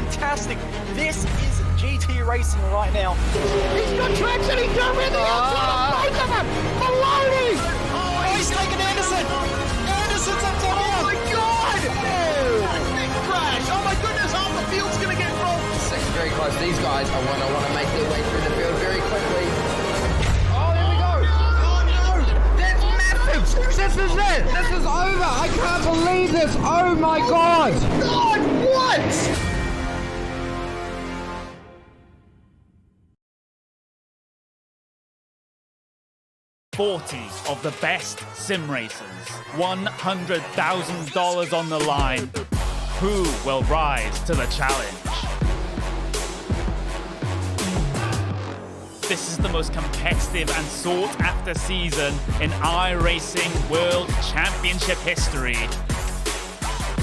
fantastic. This is GT racing right now. He's got traction, he's got rhythm, both of them! Maloney! Oh, he's taken Anderson! Anderson's up top! Oh my god! Big crash! Oh my goodness, half the field's gonna get rolled! Second very close. These guys are want to make their way through the field very quickly. This is it! This is over! I can't believe this! Oh my god! God, what? 40 of the best sim racers, $100,000 on the line. Who will rise to the challenge? This is the most competitive and sought-after season in iRacing World Championship history.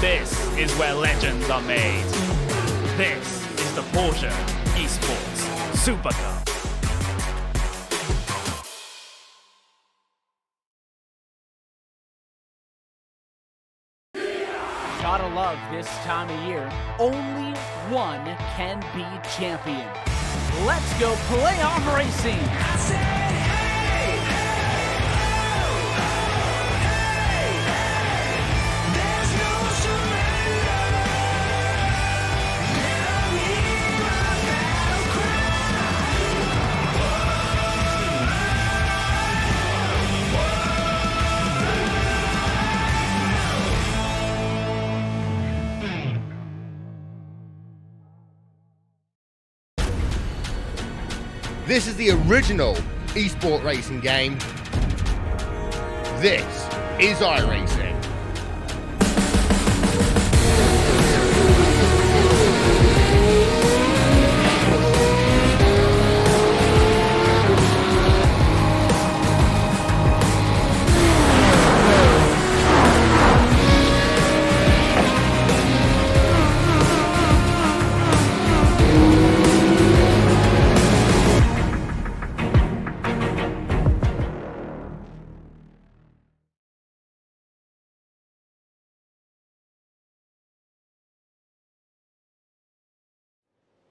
This is where legends are made. This is the Porsche Esports Supercar. Gotta love this time of year. Only one can be champion. Let's go playoff racing. This is the original esport racing game. This is iRacing.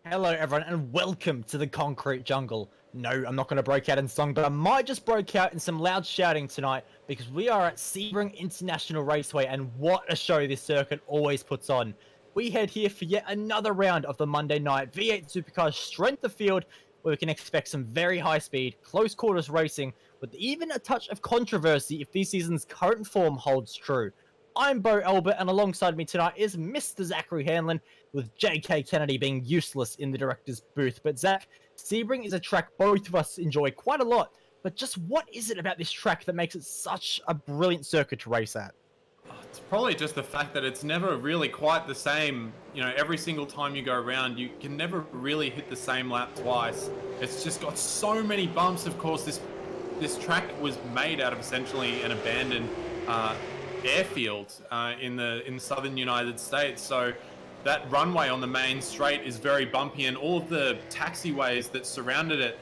Hello everyone and welcome to the Concrete Jungle. No, I'm not going to break out in song, but I might just break out in some loud shouting tonight because we are at Sebring International Raceway and what a show this circuit always puts on. We head here for yet another round of the Monday night V8 Supercar Strength of Field where we can expect some very high speed, close quarters racing with even a touch of controversy if this season's current form holds true. I'm Bo Albert, and alongside me tonight is Mr. Zachary Hanlon, with J.K. Kennedy being useless in the director's booth. But Zach, Sebring is a track both of us enjoy quite a lot, but just what is it about this track that makes it such a brilliant circuit to race at? It's probably just the fact that it's never really quite the same. You know, every single time you go around, you can never really hit the same lap twice. It's just got so many bumps. Of course, this track was made out of essentially an abandoned airfield in the southern United States, so that runway on the main straight is very bumpy, and all of the taxiways that surrounded it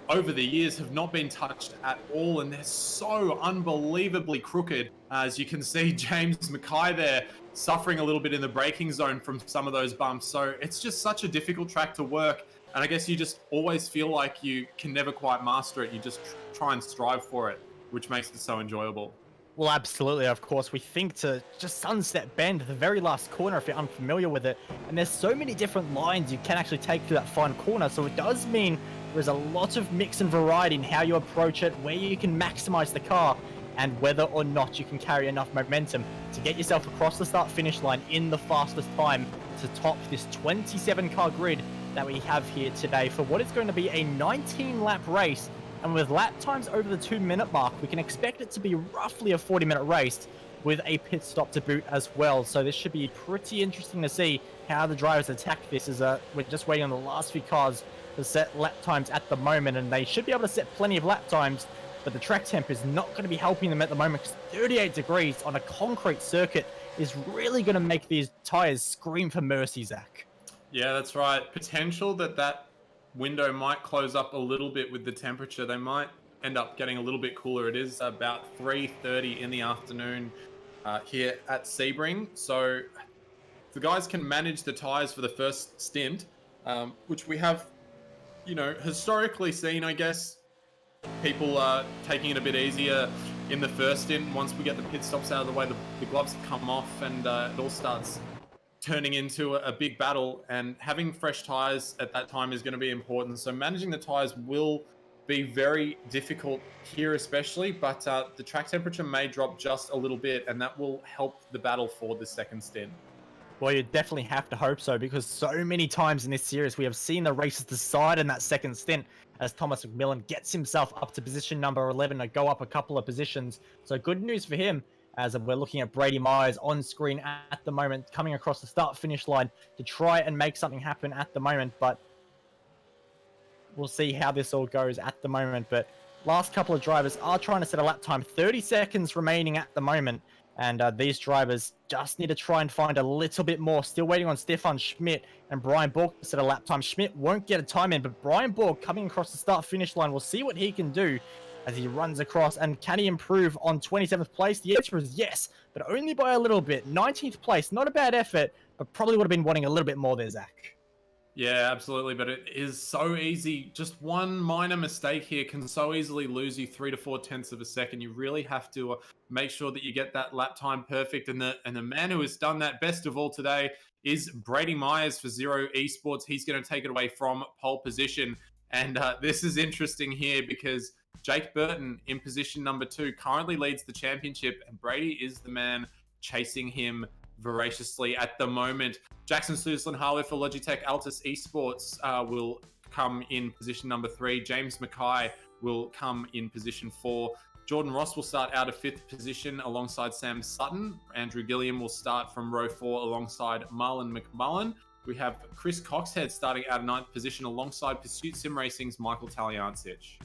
over the years have not been touched at all, and they're so unbelievably crooked. As you can see, James Mackay there suffering a little bit in the braking zone from some of those bumps. So it's just such a difficult track to work, and I guess you just always feel like you can never quite master it. You just try and strive for it, which makes it so enjoyable. Well, absolutely, of course. We think to just Sunset Bend, the very last corner, if you're unfamiliar with it. And there's so many different lines you can actually take through that fine corner. So it does mean there's a lot of mix and variety in how you approach it, where you can maximize the car, and whether or not you can carry enough momentum to get yourself across the start-finish line in the fastest time to top this 27-car grid that we have here today for what is going to be a 19-lap race. And with lap times over the 2-minute mark, we can expect it to be roughly a 40-minute race with a pit stop to boot as well. So this should be pretty interesting to see how the drivers attack this, as we're just waiting on the last few cars to set lap times at the moment, and they should be able to set plenty of lap times, but the track temp is not going to be helping them at the moment because 38 degrees on a concrete circuit is really going to make these tires scream for mercy, Zach. Yeah, that's right. Potential that window might close up a little bit with the temperature. They might end up getting a little bit cooler. It is about 3:30 in the afternoon here at Sebring, so the guys can manage the tyres for the first stint, which we have, historically seen, I guess, people taking it a bit easier in the first stint. Once we get the pit stops out of the way, the gloves come off and it all starts turning into a big battle, and having fresh tyres at that time is going to be important. So managing the tyres will be very difficult here especially, but the track temperature may drop just a little bit, and that will help the battle for the second stint. Well, you definitely have to hope so, because so many times in this series we have seen the races decide in that second stint as Thomas McMillan gets himself up to position number 11 to go up a couple of positions. So good news for him, as we're looking at Brady Myers on screen at the moment, coming across the start-finish line to try and make something happen at the moment, but we'll see how this all goes at the moment. But last couple of drivers are trying to set a lap time, 30 seconds remaining at the moment, and these drivers just need to try and find a little bit more. Still waiting on Stefan Schmidt and Brian Borg to set a lap time. Schmidt won't get a time in, but Brian Borg coming across the start-finish line, we'll see what he can do as he runs across. And can he improve on 27th place? The answer is yes, but only by a little bit. 19th place, not a bad effort, but probably would have been wanting a little bit more there, Zach. Yeah, absolutely, but it is so easy. Just one minor mistake here can so easily lose you 3 to 4 tenths of a second. You really have to make sure that you get that lap time perfect, and the man who has done that best of all today is Brady Myers for Zero Esports. He's going to take it away from pole position, and this is interesting here because Jake Burton in position number 2 currently leads the championship, and Brady is the man chasing him voraciously at the moment. Jackson Suslan-Harlow for Logitech Altus Esports will come in position number 3. James Mackay will come in position 4. Jordan Ross will start out of 5th position alongside Sam Sutton. Andrew Gilliam will start from row 4 alongside Marlon McMullen. We have Chris Coxhead starting out of 9th position alongside Pursuit Sim Racing's Michael Taliancic.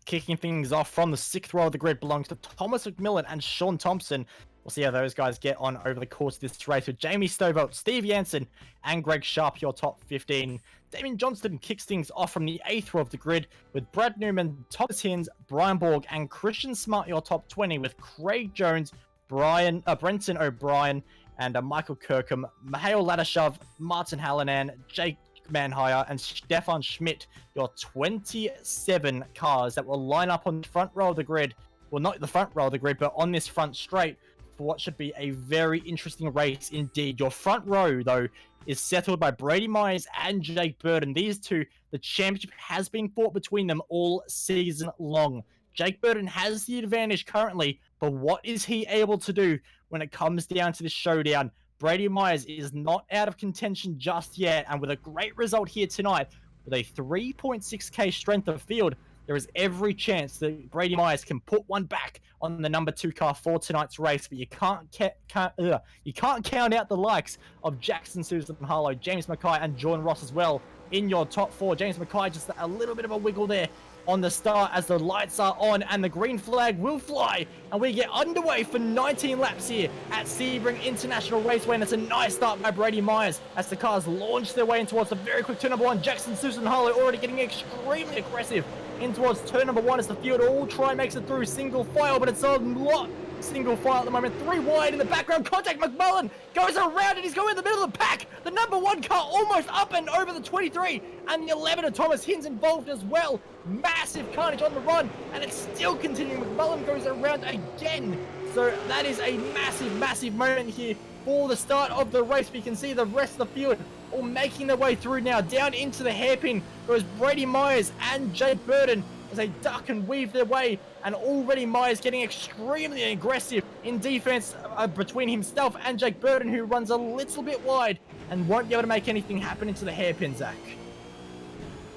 Kicking things off from the 6th row of the grid belongs to Thomas McMillan and Sean Thompson. We'll see how those guys get on over the course of this race, with Jamie Stovall, Steve Jansen, and Greg Sharp, your top 15. Damien Johnston kicks things off from the 8th row of the grid, with Brad Newman, Thomas Hins, Brian Borg, and Christian Smart, your top 20, with Craig Jones, Brenton O'Brien, and Michael Kirkham, Mihail Ladashov, Martin Hallinan, Jake Manhire, and Stefan Schmidt, your 27 cars that will line up on the front row of the grid. Well, not the front row of the grid, but on this front straight, for what should be a very interesting race indeed. Your front row, though, is settled by Brady Myers and Jake Burton. These two, the championship has been fought between them all season long. Jake Burton has the advantage currently, but what is he able to do when it comes down to this showdown? Brady Myers is not out of contention just yet, and with a great result here tonight, with a 3.6k strength of field, there is every chance that Brady Myers can put one back on the number 2 car for tonight's race, but you can't count out the likes of Jackson Suslan-Harlow, James Mackay, and Jordan Ross as well in your top 4. James Mackay just a little bit of a wiggle there on the start as the lights are on and the green flag will fly, and we get underway for 19 laps here at Sebring International Raceway, and it's a nice start by Brady Myers as the cars launch their way in towards the very quick turn number 1. Jackson Suslan-Harlow already getting extremely aggressive in towards turn number 1 as the field all try makes it through single file, but it's a lot single file at the moment. 3 wide in the background. Contact McMullen goes around and he's going in the middle of the pack. The number 1 car almost up and over the 23, and the 11 of Thomas Hins involved as well. Massive carnage on the run, and it's still continuing. McMullen goes around again. So that is a massive moment here for the start of the race. We can see the rest of the field all making their way through now. Down into the hairpin goes Brady Myers and Jake Burton as they duck and weave their way, and already Myers getting extremely aggressive in defense between himself and Jake Burton, who runs a little bit wide and won't be able to make anything happen into the hairpin, Zach.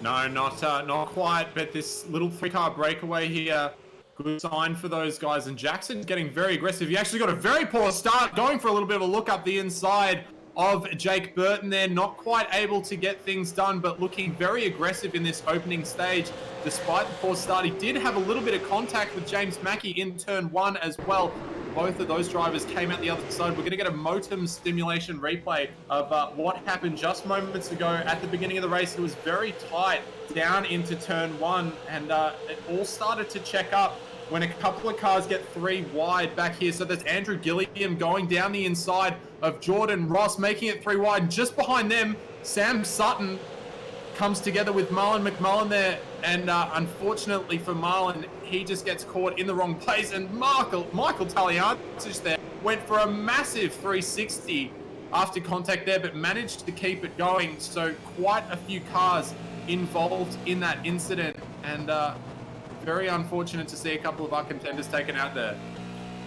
No, not quite, but this little 3-car breakaway here, good sign for those guys, and Jackson's getting very aggressive. He actually got a very poor start, going for a little bit of a look up the inside of Jake Burton there, not quite able to get things done, but looking very aggressive in this opening stage. Despite the poor start, he did have a little bit of contact with James Mackey in turn 1 as well. Both of those drivers came out the other side. We're going to get a Motum stimulation replay of what happened just moments ago at the beginning of the race. It was very tight down into turn 1, and it all started to check up when a couple of cars get 3 wide back here. So there's Andrew Gilliam going down the inside of Jordan Ross, making it 3 wide. Just behind them, Sam Sutton comes together with Marlon McMullen there. And unfortunately for Marlon, he just gets caught in the wrong place. And Michael Taliantis there went for a massive 360 after contact there, but managed to keep it going. So quite a few cars involved in that incident. And very unfortunate to see a couple of our contenders taken out there.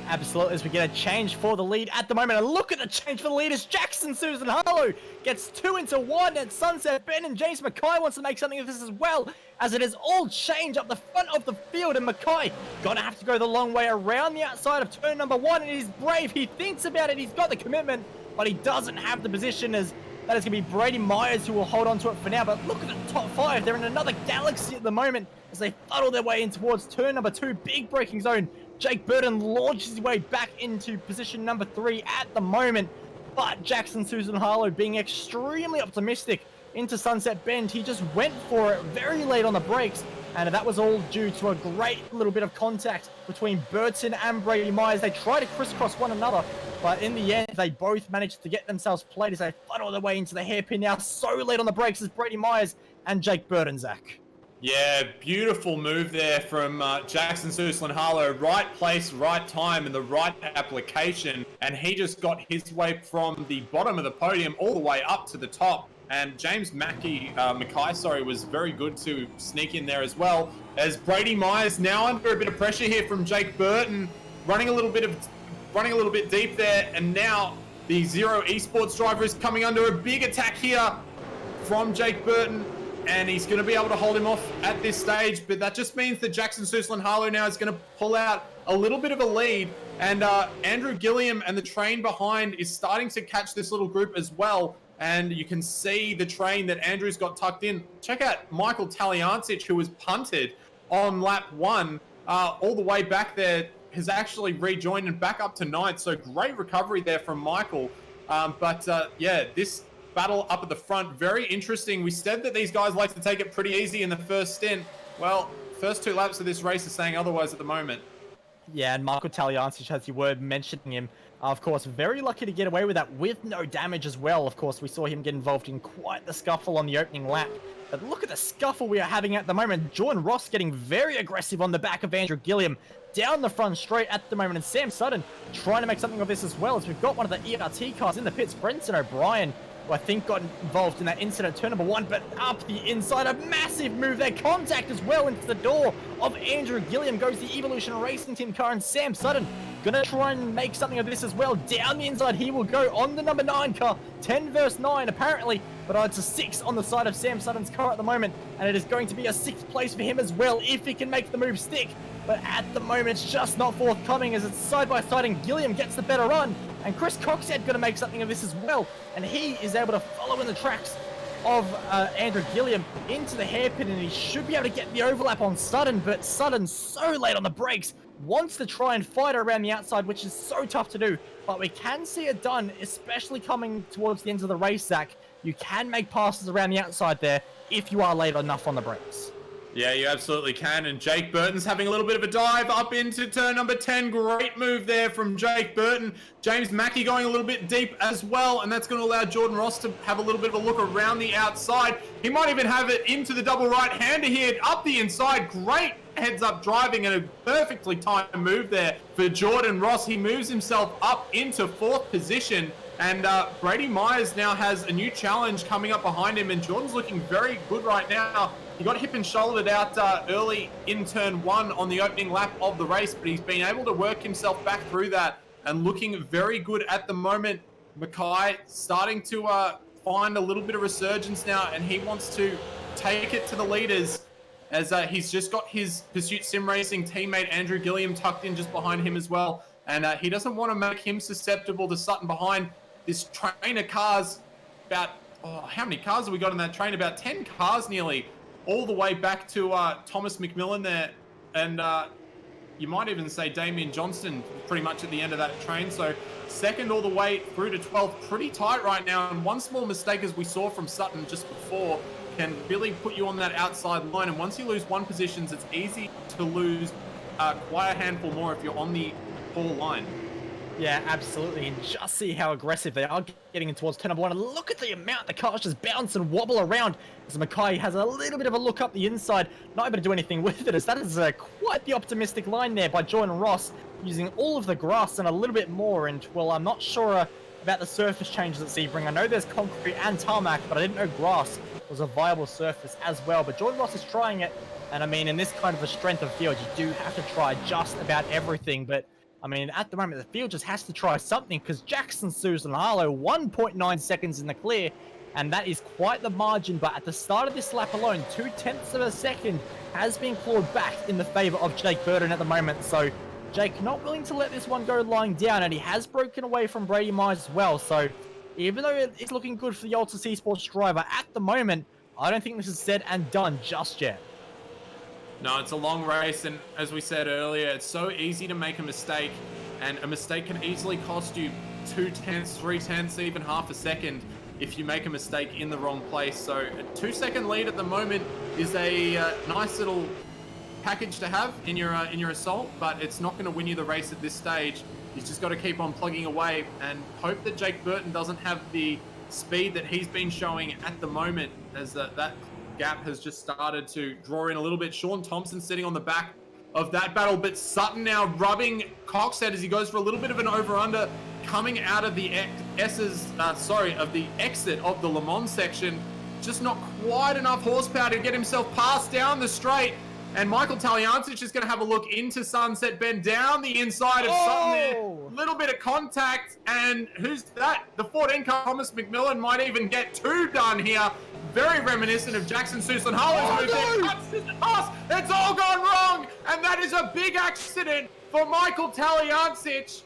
Absolutely, as we get a change for the lead at the moment. And look at the change for the lead as Jackson Susan Harlow gets 2 into 1 at Sunset Bend, and James Mackay wants to make something of this as well, as it is all change up the front of the field, and Mackay gonna have to go the long way around the outside of turn number 1, and he's brave. He thinks about it, he's got the commitment, but he doesn't have the position, as that is going to be Brady Myers who will hold on to it for now. But look at the top 5. They're in another galaxy at the moment as they funnel their way in towards turn number 2. Big braking zone. Jake Burton launches his way back into position number 3 at the moment. But Jackson Susan Harlow being extremely optimistic into Sunset Bend. He just went for it very late on the brakes. And that was all due to a great little bit of contact between Burton and Brady Myers. They try to crisscross one another, but in the end, they both managed to get themselves played as they funnel their way into the hairpin now. So late on the brakes as Brady Myers and Jake Burton, Zach. Yeah, beautiful move there from Jackson Susan Harlow. Right place, right time, and the right application. And he just got his way from the bottom of the podium all the way up to the top. And James Mackay, was very good to sneak in there as well. As Brady Myers now under a bit of pressure here from Jake Burton, running a little bit deep there, and now the Zero Esports driver is coming under a big attack here from Jake Burton, and he's going to be able to hold him off at this stage. But that just means that Jackson Susan Harlow now is going to pull out a little bit of a lead, and Andrew Gilliam and the train behind is starting to catch this little group as well. And you can see the train that Andrew's got tucked in. Check out Michael Taliantic, who was punted on lap 1 all the way back there, has actually rejoined and back up to 9th. So great recovery there from Michael. Yeah, this battle up at the front, very interesting. We said that these guys like to take it pretty easy in the first stint. Well, first 2 laps of this race are saying otherwise at the moment. Yeah, and Michael Taliantic, as you were mentioning him, of course, very lucky to get away with that with no damage as well. Of course, we saw him get involved in quite the scuffle on the opening lap. But look at the scuffle we are having at the moment. Jordan Ross getting very aggressive on the back of Andrew Gilliam down the front straight at the moment. And Sam Sutton trying to make something of this as well, as we've got one of the ERT cars in the pits. Brenton O'Brien, who I think got involved in that incident, turn number 1, but up the inside, a massive move there. Contact as well into the door of Andrew Gilliam. Goes the Evolution Racing Team car, and Sam Sutton gonna try and make something of this as well. Down the inside, he will go on the number 9 car. 10 versus 9 apparently, but it's a 6 on the side of Sam Sutton's car at the moment, and it is going to be a 6th place for him as well if he can make the move stick. But at the moment, it's just not forthcoming, as it's side by side, and Gilliam gets the better run. And Chris Coxhead going to make something of this as well, and he is able to follow in the tracks of Andrew Gilliam into the hairpin, and he should be able to get the overlap on Sutton, but Sutton's so late on the brakes, wants to try and fight around the outside, which is so tough to do, but we can see it done, especially coming towards the end of the race, Zach. You can make passes around the outside there if you are late enough on the brakes. Yeah, you absolutely can. And Jake Burton's having a little bit of a dive up into turn number 10. Great move there from Jake Burton. James Mackay going a little bit deep as well, and that's going to allow Jordan Ross to have a little bit of a look around the outside. He might even have it into the double right-hander here, up the inside. Great heads-up driving and a perfectly timed move there for Jordan Ross. He moves himself up into 4th position, and Brady Myers now has a new challenge coming up behind him, and Jordan's looking very good right now. He got hip and shouldered out early in turn 1 on the opening lap of the race, but he's been able to work himself back through that and looking very good at the moment. Mackay starting to find a little bit of resurgence now, and he wants to take it to the leaders, as he's just got his Pursuit Sim Racing teammate Andrew Gilliam tucked in just behind him as well, and he doesn't want to make him susceptible to Sutton behind. This train of cars, about, how many cars have we got in that train? About 10 cars nearly, all the way back to Thomas McMillan there, and you might even say Damien Johnston pretty much at the end of that train. So 2nd all the way through to 12th, pretty tight right now, and one small mistake, as we saw from Sutton just before, can really put you on that outside line, and once you lose 1 position, it's easy to lose quite a handful more if you're on the full line. Yeah, absolutely. And just see how aggressive they are getting in towards turn number 1. And look at the amount the cars just bounce and wobble around as Mackay has a little bit of a look up the inside, not able to do anything with it, as that is quite the optimistic line there by Jordan Ross, using all of the grass and a little bit more. And, well, I'm not sure about the surface changes at Sebring. I know there's concrete and tarmac, but I didn't know grass was a viable surface as well. But Jordan Ross is trying it. And, I mean, in this kind of a strength of field, you do have to try just about everything. But I mean, at the moment, the field just has to try something, because Jackson Susan-Harlow, 1.9 seconds in the clear, and that is quite the margin. But at the start of this lap alone, 0.2 of a second has been clawed back in the favor of Jake Burton at the moment. So Jake not willing to let this one go lying down, and he has broken away from Brady Myers as well. So even though it's looking good for the Altus Esports driver at the moment, I don't think this is said and done just yet. No, it's a long race, and as we said earlier, it's so easy to make a mistake, and a mistake can easily cost you 0.2, 0.3, even half a second if you make a mistake in the wrong place. So a 2-second lead at the moment is a nice little package to have in your assault, but it's not going to win you the race at this stage. You've just got to keep on plugging away and hope that Jake Burton doesn't have the speed that he's been showing at the moment, as that gap has just started to draw in a little bit. Sean Thompson sitting on the back of that battle, but Sutton now rubbing Coxhead as he goes for a little bit of an over-under, coming out of the of the exit of the Le Mans section. Just not quite enough horsepower to get himself passed down the straight. And Michael Taliancic is going to have a look into Sunset Bend down the inside of Sutton there. Little bit of contact, and who's that? The 14 Thomas McMillan might even get 2 done here. Very reminiscent of Jackson Susan-Harlow's move there. Cuts to the pass. It's all gone wrong, and that is a big accident for Michael Taliancic.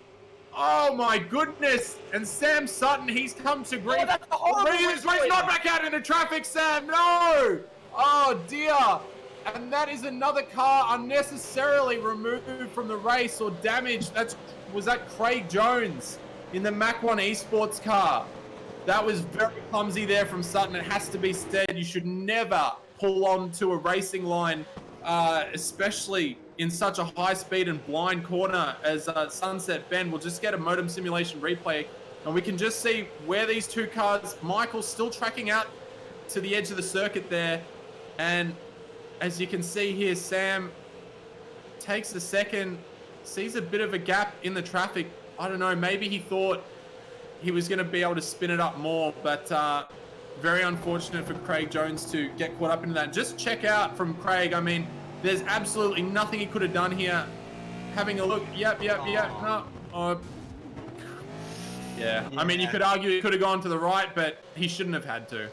Oh my goodness. And Sam Sutton, he's come to grief. He's not back out into traffic, Sam. No. Oh dear. And that is another car unnecessarily removed from the race or damaged. Was that Craig Jones in the Mach 1 Esports car? That was very clumsy there from Sutton. It has to be said, you should never pull on to a racing line, especially in such a high speed and blind corner as Sunset Bend. We'll just get a modem simulation replay, and we can just see where these two cars, Michael's still tracking out to the edge of the circuit there. And as you can see here, Sam takes a second, sees a bit of a gap in the traffic. I don't know, maybe he thought he was going to be able to spin it up more, but very unfortunate for Craig Jones to get caught up into that. Just check out from Craig. I mean, there's absolutely nothing he could have done here. Having a look. Yep. No. Yeah. I mean, you could argue he could have gone to the right, but he shouldn't have had to.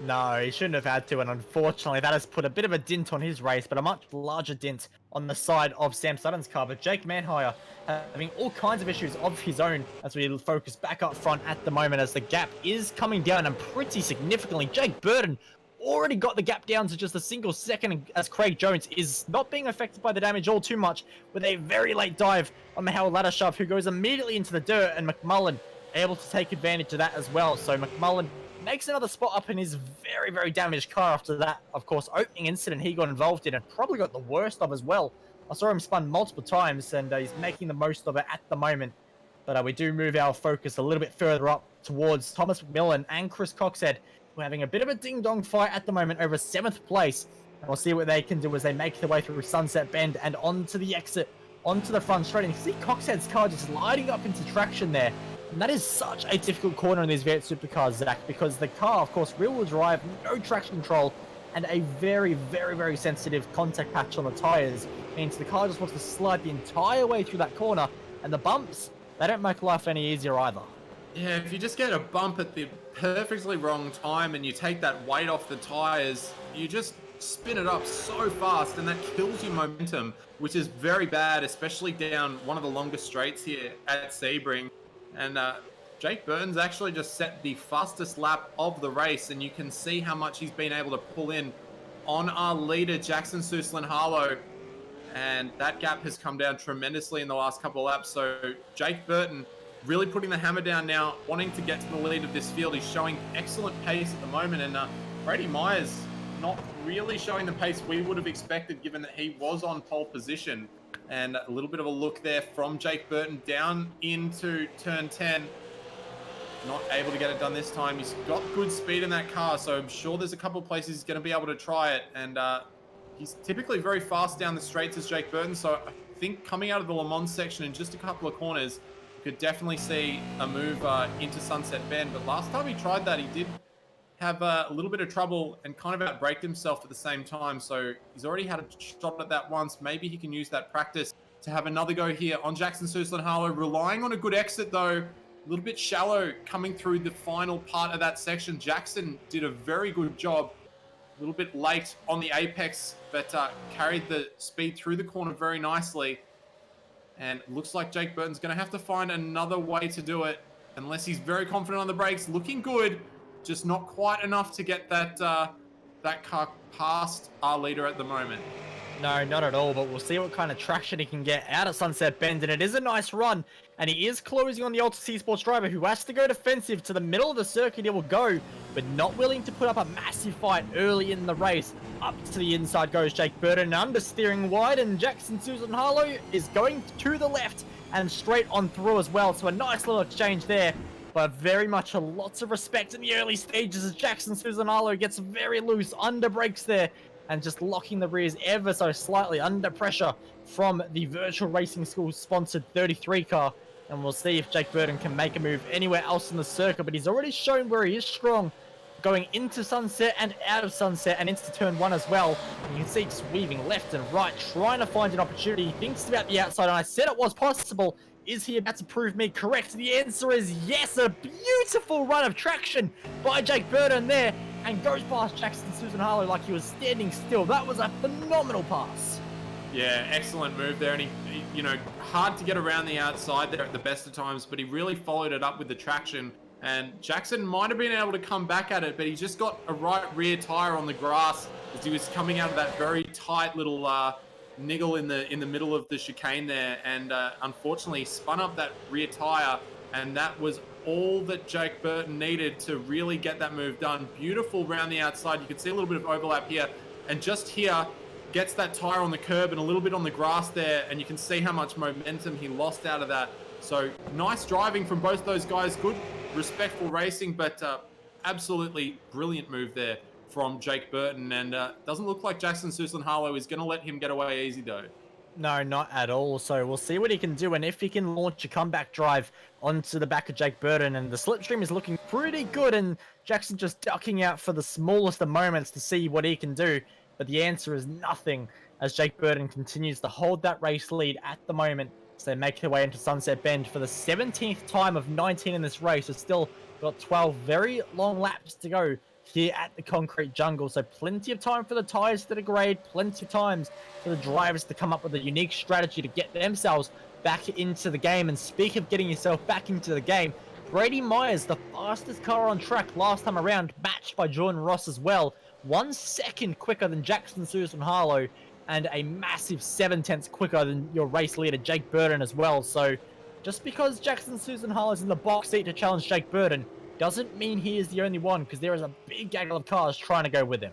No, he shouldn't have had to, and unfortunately that has put a bit of a dent on his race, but a much larger dent on the side of Sam Sutton's car. But Jake Manhire having all kinds of issues of his own as we focus back up front at the moment, as the gap is coming down and pretty significantly. Jake Burton already got the gap down to just a single second, as Craig Jones is not being affected by the damage all too much, with a very late dive on Mahal Ladashov, who goes immediately into the dirt, and McMullen able to take advantage of that as well. So McMullen makes another spot up in his very, very damaged car after that, of course, opening incident he got involved in and probably got the worst of as well. I saw him spun multiple times, and he's making the most of it at the moment. But we do move our focus a little bit further up towards Thomas McMillan and Chris Coxhead. We're having a bit of a ding-dong fight at the moment over 7th place. And we'll see what they can do as they make their way through Sunset Bend and onto the exit, onto the front straight. And you see Coxhead's car just lighting up into traction there. And that is such a difficult corner in these V8 supercars, Zach, because the car, of course, rear-wheel drive, no traction control, and a very, very, very sensitive contact patch on the tires. Means the car just wants to slide the entire way through that corner, and the bumps, they don't make life any easier either. Yeah, if you just get a bump at the perfectly wrong time and you take that weight off the tires, you just spin it up so fast, and that kills your momentum, which is very bad, especially down one of the longest straights here at Sebring. And Jake Burton's actually just set the fastest lap of the race, and you can see how much he's been able to pull in on our leader, Jackson Suslin-Harlow. And that gap has come down tremendously in the last couple of laps. So Jake Burton really putting the hammer down now, wanting to get to the lead of this field. He's showing excellent pace at the moment, and Brady Myers not really showing the pace we would have expected, given that he was on pole position. And a little bit of a look there from Jake Burton down into turn 10. Not able to get it done this time. He's got good speed in that car, so I'm sure there's a couple of places he's going to be able to try it. And he's typically very fast down the straights as Jake Burton, so I think coming out of the Le Mans section in just a couple of corners, you could definitely see a move into Sunset Bend. But last time he tried that, he did have a little bit of trouble and kind of outbraked himself at the same time. So he's already had a shot at that once. Maybe he can use that practice to have another go here on Jackson Suslin-Harlow, relying on a good exit though. A little bit shallow coming through the final part of that section. Jackson did a very good job. A little bit late on the apex, but carried the speed through the corner very nicely. And looks like Jake Burton's going to have to find another way to do it, unless he's very confident on the brakes. Looking good, just not quite enough to get that that car past our leader at the moment. No, not at all, but we'll see what kind of traction he can get out of Sunset Bend, and it is a nice run, and he is closing on the Altus Esports driver, who has to go defensive to the middle of the circuit. He will go, but not willing to put up a massive fight early in the race. Up to the inside goes Jake Burton, understeering wide, and Jackson Suslin-Harlow is going to the left and straight on through as well, so a nice little exchange there. But very much lots of respect in the early stages as Jackson Suslin-Harlow gets very loose, under brakes there, and just locking the rears ever so slightly under pressure from the Virtual Racing School sponsored 33 car. And we'll see if Jake Burton can make a move anywhere else in the circuit, but he's already shown where he is strong, going into Sunset and out of Sunset and into turn 1 as well. And you can see just weaving left and right, trying to find an opportunity. He thinks about the outside, and I said it was possible. Is he about to prove me correct? The answer is yes. A beautiful run of traction by Jake Burton there, and goes past Jackson Suslin-Harlow like he was standing still. That was a phenomenal pass. Yeah, excellent move there. And he, you know, hard to get around the outside there at the best of times, but he really followed it up with the traction. And Jackson might have been able to come back at it, but he just got a right rear tire on the grass as he was coming out of that very tight little niggle in the middle of the chicane there, and unfortunately spun up that rear tire, and that was all that Jake Burton needed to really get that move done. Beautiful round the outside. You can see a little bit of overlap here, and just here gets that tire on the curb and a little bit on the grass there, and you can see how much momentum he lost out of that. So nice driving from both those guys. Good respectful racing, but absolutely brilliant move there from Jake Burton, and doesn't look like Jackson Suslin-Harlow is going to let him get away easy though. No, not at all. So we'll see what he can do, and if he can launch a comeback drive onto the back of Jake Burton. And the slipstream is looking pretty good, and Jackson just ducking out for the smallest of moments to see what he can do. But the answer is nothing, as Jake Burton continues to hold that race lead at the moment. So they make their way into Sunset Bend for the 17th time of 19 in this race. It's still got 12 very long laps to go here at the concrete jungle, so plenty of time for the tires to degrade, plenty of times for the drivers to come up with a unique strategy to get themselves back into the game. And speak of getting yourself back into the game, Brady Myers, the fastest car on track last time around, matched by Jordan Ross as well, 1 second quicker than Jackson Suslin-Harlow, and a massive 7/10 quicker than your race leader Jake Burton as well. So just because Jackson Suslin-Harlow is in the box seat to challenge Jake Burton doesn't mean he is the only one, because there is a big gaggle of cars trying to go with him.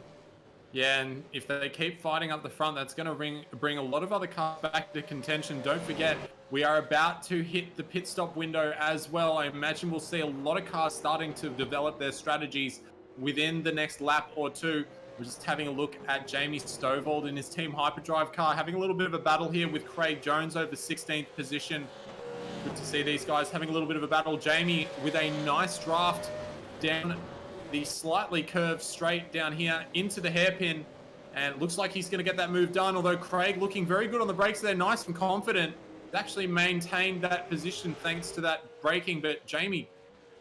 Yeah, and if they keep fighting up the front, that's going to bring a lot of other cars back to contention. Don't forget, we are about to hit the pit stop window as well. I imagine we'll see a lot of cars starting to develop their strategies within the next lap or two. We're just having a look at Jamie Stovall in his Team Hyperdrive car, having a little bit of a battle here with Craig Jones over 16th position. Good to see these guys having a little bit of a battle. Jamie with a nice draft down the slightly curved straight down here into the hairpin, and it looks like he's going to get that move done, although Craig looking very good on the brakes there, nice and confident. He's actually maintained that position thanks to that braking, but Jamie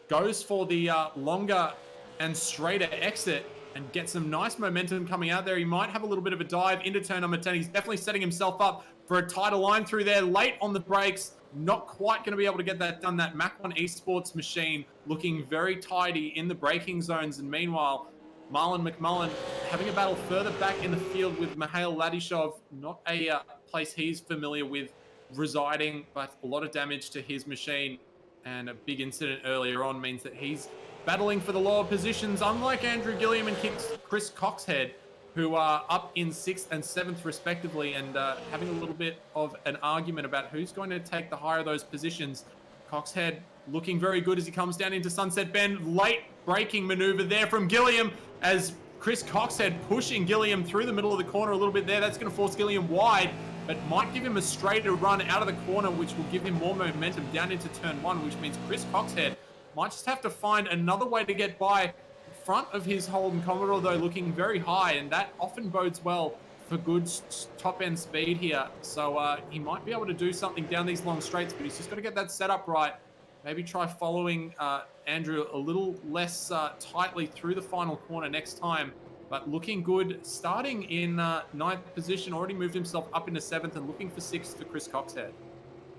goes for the longer and straighter exit and gets some nice momentum coming out there. He might have a little bit of a dive into turn number 10. He's definitely setting himself up for a tighter line through there, late on the brakes. Not quite going to be able to get that done. That Mach 1 Esports machine looking very tidy in the braking zones. And meanwhile, Marlon McMullen having a battle further back in the field with Mikhail Ladishov. Not a place he's familiar with residing, but a lot of damage to his machine. And a big incident earlier on means that he's battling for the lower positions. Unlike Andrew Gilliam and Chris Coxhead, who are up in 6th and 7th respectively, and having a little bit of an argument about who's going to take the higher of those positions. Coxhead looking very good as he comes down into Sunset Bend. Late braking maneuver there from Gilliam as Chris Coxhead pushing Gilliam through the middle of the corner a little bit there. That's going to force Gilliam wide, but might give him a straighter run out of the corner, which will give him more momentum down into turn 1, which means Chris Coxhead might just have to find another way to get by front of his Holden Commodore, though, looking very high, and that often bodes well for good top-end speed here. So he might be able to do something down these long straights, but he's just got to get that setup right. Maybe try following Andrew a little less tightly through the final corner next time. But looking good, starting in 9th position, already moved himself up into 7th and looking for 6th for Chris Coxhead.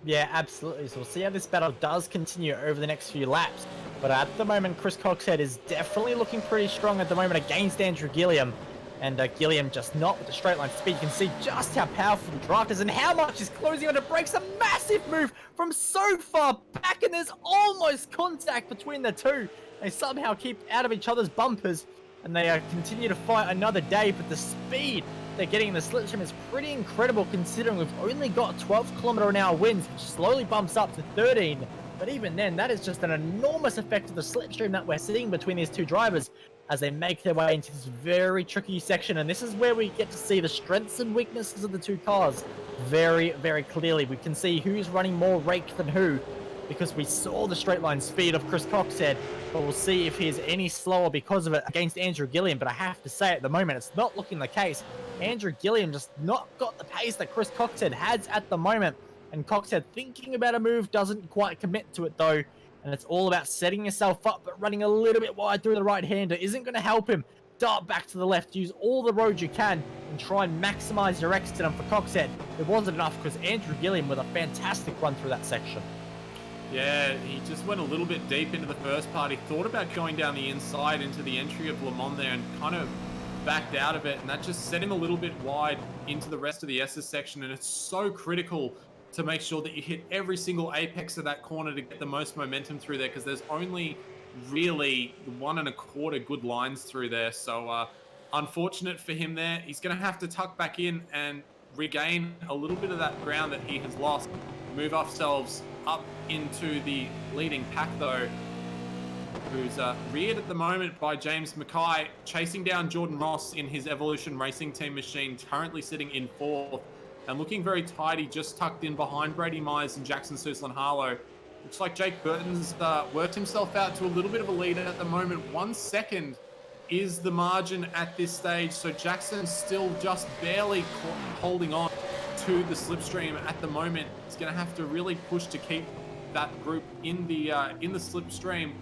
Yeah, absolutely. So we'll see how this battle does continue over the next few laps. But at the moment, Chris Coxhead is definitely looking pretty strong at the moment against Andrew Gilliam. And Gilliam just not with the straight line speed. You can see just how powerful the draft is and how much he's closing on the brakes. A massive move from so far back, and there's almost contact between the two. They somehow keep out of each other's bumpers, and they continue to fight another day. But the speed they're getting in the slipstream is pretty incredible, considering we've only got 12km/h winds, which slowly bumps up to 13. But even then, that is just an enormous effect of the slipstream that we're seeing between these two drivers as they make their way into this very tricky section. And this is where we get to see the strengths and weaknesses of the two cars very, very clearly. We can see who's running more rake than who, because we saw the straight line speed of Chris Coxhead, but we'll see if he's any slower because of it against Andrew Gilliam. But I have to say, at the moment, it's not looking the case. Andrew Gilliam just not got the pace that Chris Coxhead has at the moment. And Coxhead thinking about a move, doesn't quite commit to it though. And it's all about setting yourself up, but running a little bit wide through the right-hander isn't going to help him. Dart back to the left, use all the roads you can, and try and maximize your exit. And for Coxhead, it wasn't enough because Andrew Gilliam with a fantastic run through that section. Yeah, he just went a little bit deep into the first part. He thought about going down the inside into the entry of Le Mans there and kind of backed out of it. And that just set him a little bit wide into the rest of the S's section. And it's so critical to make sure that you hit every single apex of that corner to get the most momentum through there, because there's only really 1.25 good lines through there. So unfortunate for him there. He's going to have to tuck back in and regain a little bit of that ground that he has lost. Move ourselves up into the leading pack though, who's reared at the moment by James Mackay, chasing down Jordan Ross in his Evolution Racing Team machine, currently sitting in 4th. And looking very tidy, just tucked in behind Brady Myers and Jackson Suslan-Harlow. Looks like Jake Burton's worked himself out to a little bit of a lead at the moment. 1 second is the margin at this stage. So Jackson's still just barely holding on to the slipstream at the moment. He's going to have to really push to keep that group in the slipstream.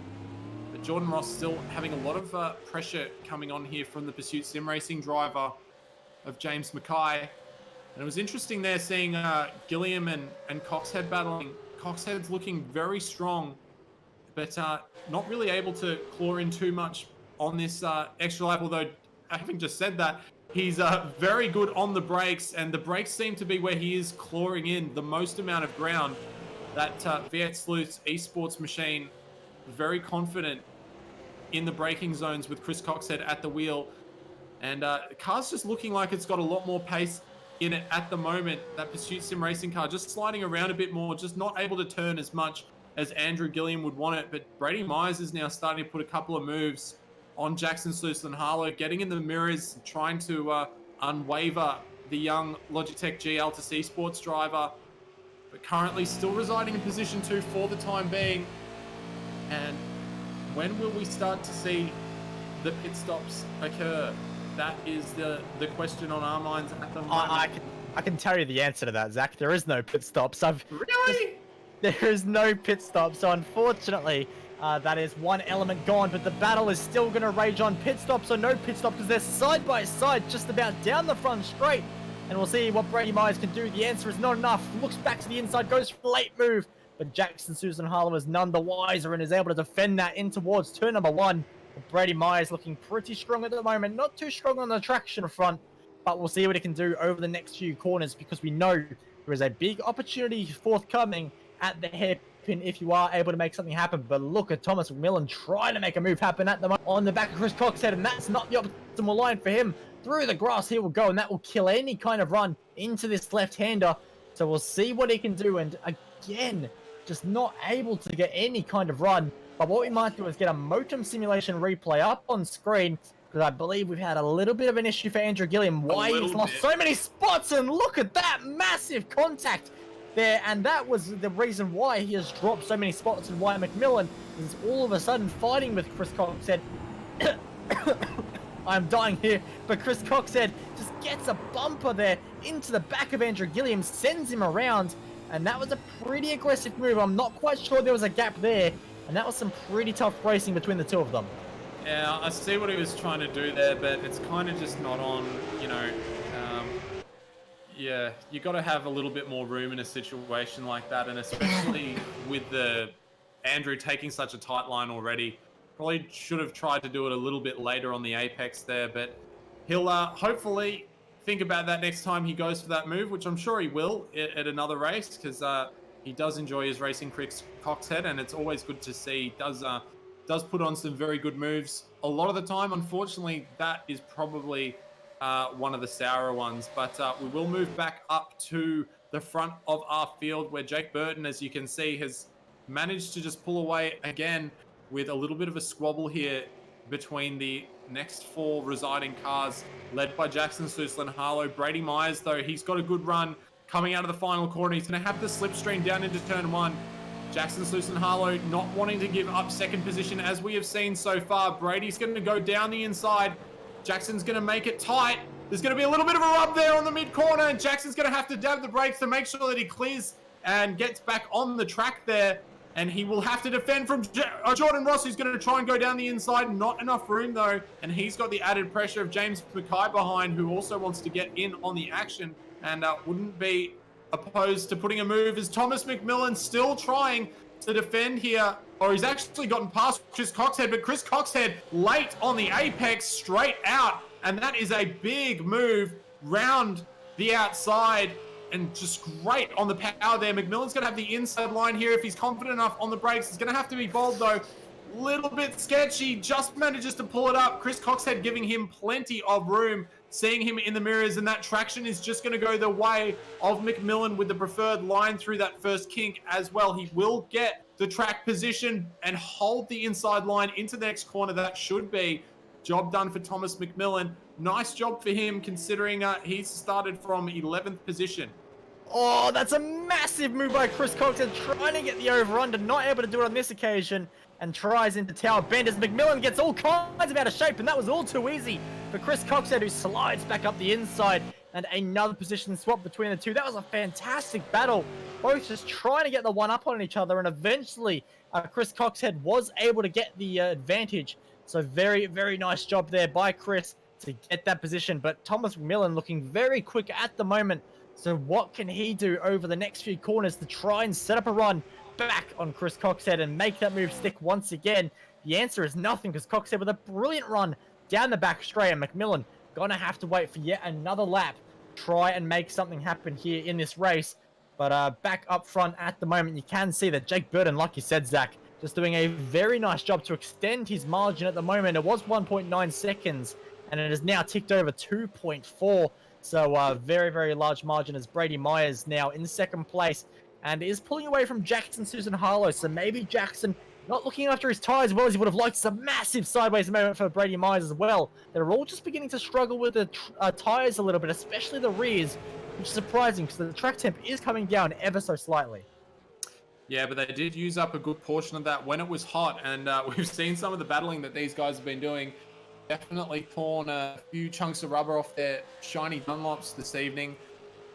But Jordan Ross still having a lot of pressure coming on here from the Pursuit Sim Racing driver of James Mackay. And it was interesting there seeing Gilliam and Coxhead battling. Coxhead's looking very strong, but not really able to claw in too much on this extra lap. Although, having just said that, he's very good on the brakes, and the brakes seem to be where he is clawing in the most amount of ground. That V8 Sleuth's esports machine, very confident in the braking zones with Chris Coxhead at the wheel. And the car's just looking like it's got a lot more pace in it at the moment. That Pursuit Sim Racing car just sliding around a bit more, just not able to turn as much as Andrew Gilliam would want it. But Brady Myers is now starting to put a couple of moves on Jackson Suslan-Harlow, getting in the mirrors, trying to unwaver the young Logitech G Altus Esports driver, but currently still residing in position 2 for the time being. And when will we start to see the pit stops occur? That is the question on our minds at the moment. I can tell you the answer to that, Zach. There is no pit stops. Really? There is no pit stop. So unfortunately, that is one element gone. But the battle is still going to rage on. Pit stops or no pit stop, because they're side by side, just about down the front straight. And we'll see what Brady Myers can do. The answer is not enough. Looks back to the inside, goes for a late move. But Jackson Suslan-Harlow is none the wiser and is able to defend that in towards turn number 1. Brady Myers looking pretty strong at the moment. Not too strong on the traction front, but we'll see what he can do over the next few corners, because we know there is a big opportunity forthcoming at the hairpin if you are able to make something happen. But look at Thomas McMillan trying to make a move happen at the moment on the back of Chris Coxhead, and that's not the optimal line for him. through the grass he will go, and that will kill any kind of run into this left-hander. So we'll see what he can do, and again, just not able to get any kind of run. But what we might do is get a Motum simulation replay up on screen, because I believe we've had a little bit of an issue for Andrew Gilliam. Why he's lost so many spots, and look at that massive contact there, and that was the reason why he has dropped so many spots, and why McMillan is all of a sudden fighting with Chris Coxhead. I'm dying here, but Chris Coxhead just gets a bumper there into the back of Andrew Gilliam, sends him around, and that was a pretty aggressive move. I'm not quite sure there was a gap there, and that was some pretty tough racing between the two of them. Yeah, I see what he was trying to do there, but it's kind of just not on, you know. Yeah, you got to have a little bit more room in a situation like that, and especially with the Andrew taking such a tight line already. Probably should have tried to do it a little bit later on the apex there, but he'll hopefully think about that next time he goes for that move, which I'm sure he will at another race, because he does enjoy his racing Chris Coxhead, and it's always good to see. Does put on some very good moves a lot of the time. Unfortunately, that is probably one of the sourer ones, but we will move back up to the front of our field, where Jake Burton, as you can see, has managed to just pull away again with a little bit of a squabble here between the next four residing cars, led by Jackson Suslan-Harlow. Brady Myers, though, he's got a good run coming out of the final corner. He's going to have the slipstream down into turn one. Jackson Suslan-Harlow not wanting to give up second position, as we have seen so far. Brady's going to go down the inside. Jackson's going to make it tight. There's going to be a little bit of a rub there on the mid corner, and Jackson's going to have to dab the brakes to make sure that he clears and gets back on the track there. And he will have to defend from Jordan Ross, who's going to try and go down the inside. Not enough room, though. And he's got the added pressure of James Mackay behind, who also wants to get in on the action and wouldn't be opposed to putting a move, as Thomas McMillan still trying to defend here. Or he's actually gotten past Chris Coxhead, but Chris Coxhead late on the apex, straight out. And that is a big move round the outside. And just great on the power there. McMillan's going to have the inside line here if he's confident enough on the brakes. He's going to have to be bold, though. Little bit sketchy. Just manages to pull it up. Chris Coxhead giving him plenty of room, seeing him in the mirrors, and that traction is just going to go the way of McMillan with the preferred line through that first kink as well. He will get the track position and hold the inside line into the next corner. That should be job done for Thomas McMillan. Nice job for him, considering he's started from 11th position. Oh, that's a massive move by Chris Coxhead, trying to get the over-under, not able to do it on this occasion, and tries into Tower Bend as McMillan gets all kinds of out of shape, and that was all too easy for Chris Coxhead, who slides back up the inside, and another position swap between the two. That was a fantastic battle, both just trying to get the one up on each other, and eventually Chris Coxhead was able to get the advantage. So very, very nice job there by Chris to get that position, but Thomas McMillan looking very quick at the moment. So what can he do over the next few corners to try and set up a run back on Chris Coxhead and make that move stick once again? The answer is nothing, because Coxhead with a brilliant run down the back straight, and McMillan gonna have to wait for yet another lap to try and make something happen here in this race. But back up front at the moment, you can see that Jake Burton, like you said, Zach, just doing a very nice job to extend his margin at the moment. It was 1.9 seconds, and it has now ticked over 2.4. So very, very large margin, as Brady Myers now in second place and is pulling away from Jackson Suslan-Harlow. So maybe Jackson not looking after his tyres as well as he would have liked. It's a massive sideways moment for Brady Myers as well. They're all just beginning to struggle with the tyres a little bit, especially the rears, which is surprising because the track temp is coming down ever so slightly. Yeah, but they did use up a good portion of that when it was hot, and we've seen some of the battling that these guys have been doing. Definitely torn a few chunks of rubber off their shiny Dunlops this evening.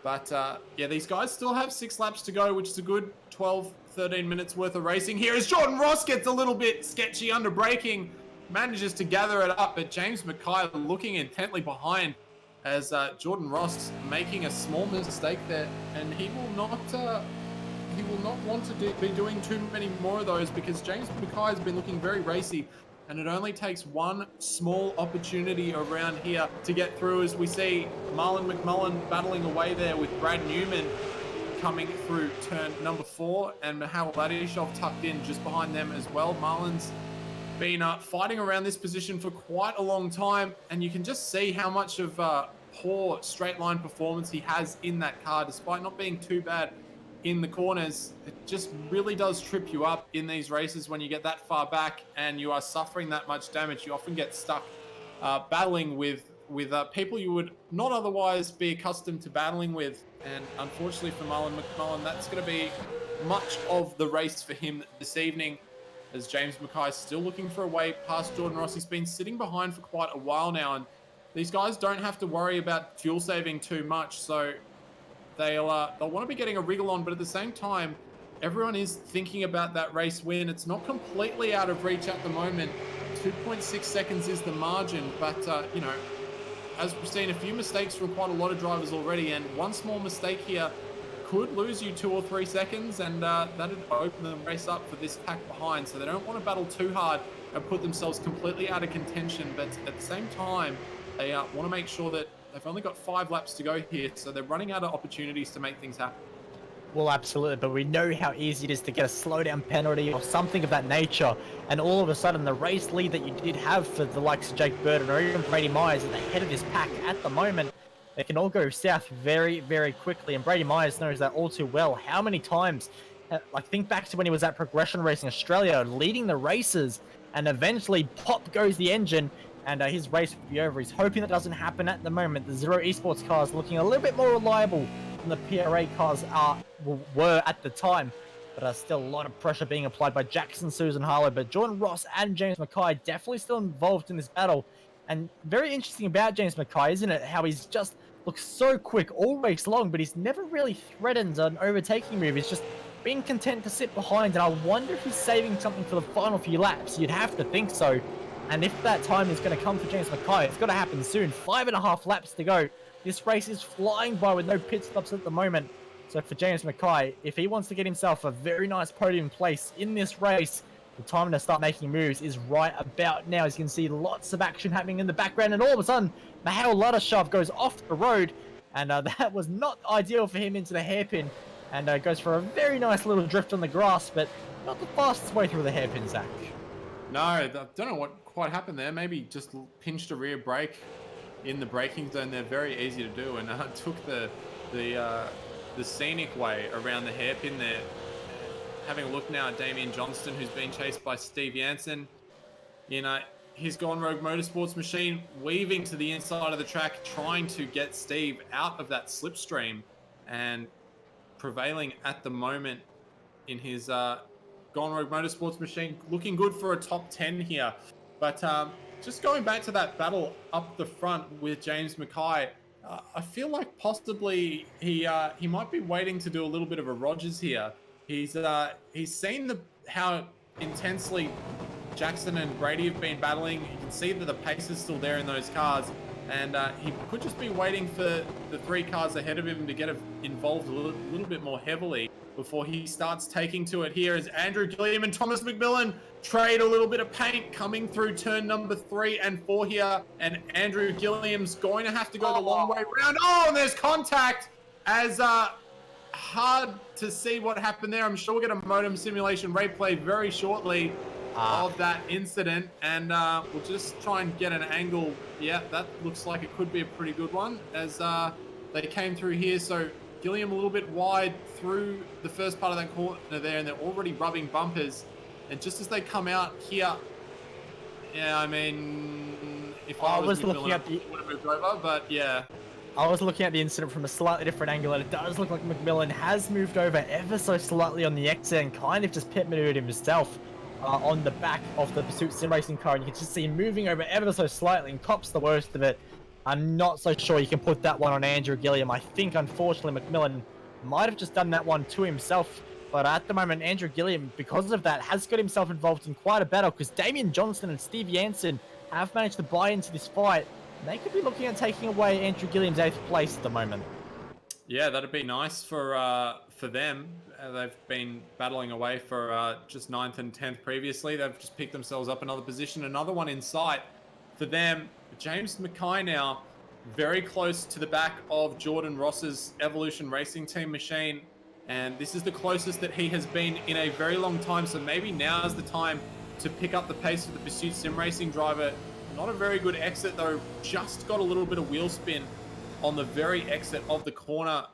But yeah, these guys still have 6 laps to go, which is a good 12, 13 minutes worth of racing here, as Jordan Ross gets a little bit sketchy under braking, manages to gather it up, but James Mackay looking intently behind as Jordan Ross making a small mistake there, and he will not want to be doing too many more of those, because James Mackay has been looking very racy. And it only takes one small opportunity around here to get through, as we see Marlon McMullen battling away there with Brad Newman coming through turn number 4, and Mihail Vladishov tucked in just behind them as well. Marlon's been fighting around this position for quite a long time, and you can just see how much of poor straight line performance he has in that car, despite not being too bad in the corners. It just really does trip you up in these races when you get that far back and you are suffering that much damage. You often get stuck battling with people you would not otherwise be accustomed to battling with. And unfortunately for Marlon McMullen, that's going to be much of the race for him this evening, as James Mackay is still looking for a way past Jordan Ross. He's been sitting behind for quite a while now, and these guys don't have to worry about fuel saving too much, so they'll want to be getting a wriggle on, but at the same time, everyone is thinking about that race win. It's not completely out of reach at the moment. 2.6 seconds is the margin, but you know, as we've seen, a few mistakes from quite a lot of drivers already, and one small mistake here could lose you 2 or 3 seconds, and that'd open the race up for this pack behind. So they don't want to battle too hard and put themselves completely out of contention, but at the same time, they want to make sure that they've only got 5 laps to go here, so they're running out of opportunities to make things happen. Well, absolutely, but we know how easy it is to get a slowdown penalty or something of that nature, and all of a sudden the race lead that you did have for the likes of Jake Burton or even Brady Myers at the head of this pack at the moment, they can all go south very, very quickly, and Brady Myers knows that all too well. How many times, like think back to when he was at Progression Racing Australia, leading the races, and eventually pop goes the engine, and his race will be over. He's hoping that doesn't happen at the moment. The Zero Esports cars looking a little bit more reliable than the PRA cars were at the time, but still a lot of pressure being applied by Jackson, Susan Harlow. But Jordan Ross and James Mackay definitely still involved in this battle, and very interesting about James Mackay, isn't it? How he's just looks so quick all race long, but he's never really threatened an overtaking move. He's just being content to sit behind, and I wonder if he's saving something for the final few laps. You'd have to think so. And if that time is going to come for James Mackay, it's got to happen soon. 5.5 laps to go. This race is flying by with no pit stops at the moment. So for James Mackay, if he wants to get himself a very nice podium place in this race, the time to start making moves is right about now. As you can see, lots of action happening in the background, and all of a sudden, Mihail Ladashov goes off the road, and that was not ideal for him into the hairpin, and goes for a very nice little drift on the grass, but not the fastest way through the hairpin, Zach. No, I don't know what quite happened there. Maybe just pinched a rear brake in the braking zone. They're very easy to do, and took the scenic way around the hairpin there. Having a look now at Damien Johnston, who's been chased by Steve Jansen. You know, his Gone Rogue Motorsports machine weaving to the inside of the track, trying to get Steve out of that slipstream, and prevailing at the moment in his Gone Rogue Motorsports machine. Looking good for a top 10 here. But just going back to that battle up the front with James Mackay, I feel like possibly he might be waiting to do a little bit of a Rogers here. He's seen how intensely Jackson and Brady have been battling. You can see that the pace is still there in those cars, and he could just be waiting for the 3 cars ahead of him to get involved a little bit more heavily before he starts taking to it. Here as Andrew Gilliam and Thomas McMillan trade a little bit of paint coming through turn number 3 and 4 here, and Andrew Gilliam's going to have to go the long way around. Oh, and there's contact, as hard to see what happened there. I'm sure we'll get a modem simulation replay very shortly of that incident, and we'll just try and get an angle. Yeah, that looks like it could be a pretty good one, as they came through here. So Gilliam a little bit wide through the first part of that corner there, and they're already rubbing bumpers. And just as they come out here, yeah, I mean, if I was looking at the, would have moved over, but yeah. I was looking at the incident from a slightly different angle, and it does look like McMillan has moved over ever so slightly on the exit and kind of just pit maneuvered himself on the back of the Pursuit Sim Racing car, and you can just see him moving over ever so slightly, and cops the worst of it. I'm not so sure you can put that one on Andrew Gilliam. I think, unfortunately, McMillan might have just done that one to himself, but at the moment, Andrew Gilliam, because of that, has got himself involved in quite a battle, because Damien Johnston and Steve Jansen have managed to buy into this fight. They could be looking at taking away Andrew Gilliam's 8th place at the moment. Yeah, that'd be nice for them. They've been battling away for just 9th and 10th previously. They've just picked themselves up another position, another one in sight for them. James Mackay now very close to the back of Jordan Ross's Evolution Racing Team machine, and this is the closest that he has been in a very long time. So maybe now is the time to pick up the pace of the Pursuit Sim Racing driver. Not a very good exit though, just got a little bit of wheel spin on the very exit of the corner.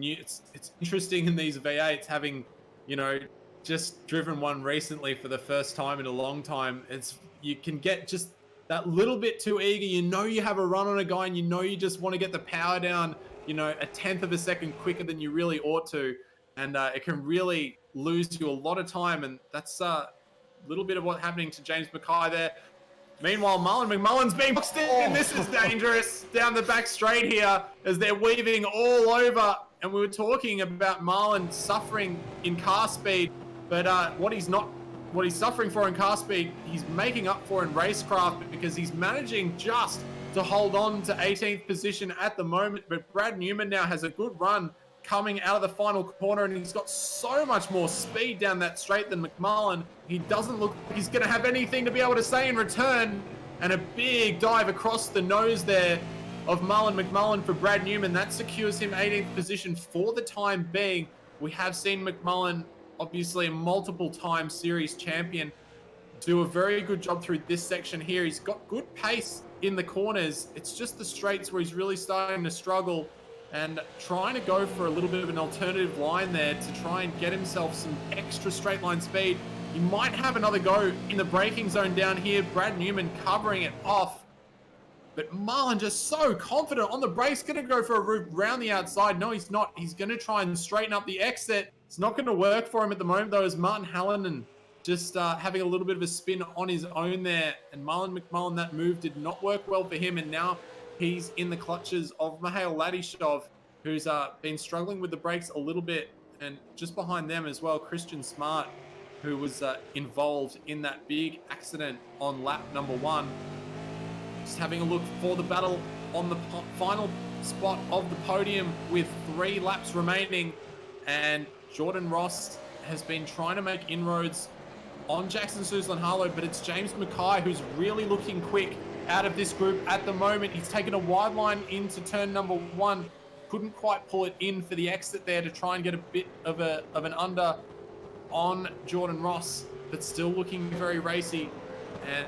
It's interesting in these V8s having, you know, just driven one recently for the first time in a long time. You can get just that little bit too eager. You know you have a run on a guy and you know you just want to get the power down, you know, a tenth of a second quicker than you really ought to. And it can really lose you a lot of time. And that's a little bit of what's happening to James Mackay there. Meanwhile, McMullen's being boxed in. This is dangerous down the back straight here as they're weaving all over. And we were talking about Marlon suffering in car speed, but what he's suffering for in car speed, he's making up for in racecraft because he's managing just to hold on to 18th position at the moment. But Brad Newman now has a good run coming out of the final corner, and he's got so much more speed down that straight than McMullen. He doesn't look like he's going to have anything to be able to say in return. And a big dive across the nose there of Marlon McMullen for Brad Newman. That secures him 18th position for the time being. We have seen McMullen, obviously a multiple-time series champion, do a very good job through this section here. He's got good pace in the corners. It's just the straights where he's really starting to struggle and trying to go for a little bit of an alternative line there to try and get himself some extra straight line speed. He might have another go in the braking zone down here. Brad Newman covering it off. But Marlon just so confident on the brakes, going to go for a route round the outside. No, he's not. He's going to try and straighten up the exit. It's not going to work for him at the moment, though, as Martin Hallinan just having a little bit of a spin on his own there. And Marlon McMullen, that move did not work well for him. And now he's in the clutches of Mihail Ladishov, who's been struggling with the brakes a little bit. And just behind them as well, Christian Smart, who was involved in that big accident on lap number 1. Just having a look for the battle on the final spot of the podium with 3 laps remaining. And Jordan Ross has been trying to make inroads on Jackson Suzlin-Harlow, but it's James Mackay who's really looking quick out of this group at the moment. He's taken a wide line into turn number 1. Couldn't quite pull it in for the exit there to try and get a bit of an under on Jordan Ross, but still looking very racy. And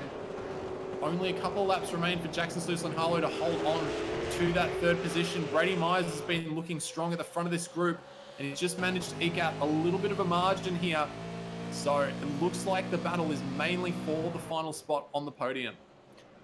only a couple of laps remain for Jackson Suzlin-Harlow to hold on to that 3rd position. Brady Myers has been looking strong at the front of this group, and he's just managed to eke out a little bit of a margin here. So it looks like the battle is mainly for the final spot on the podium.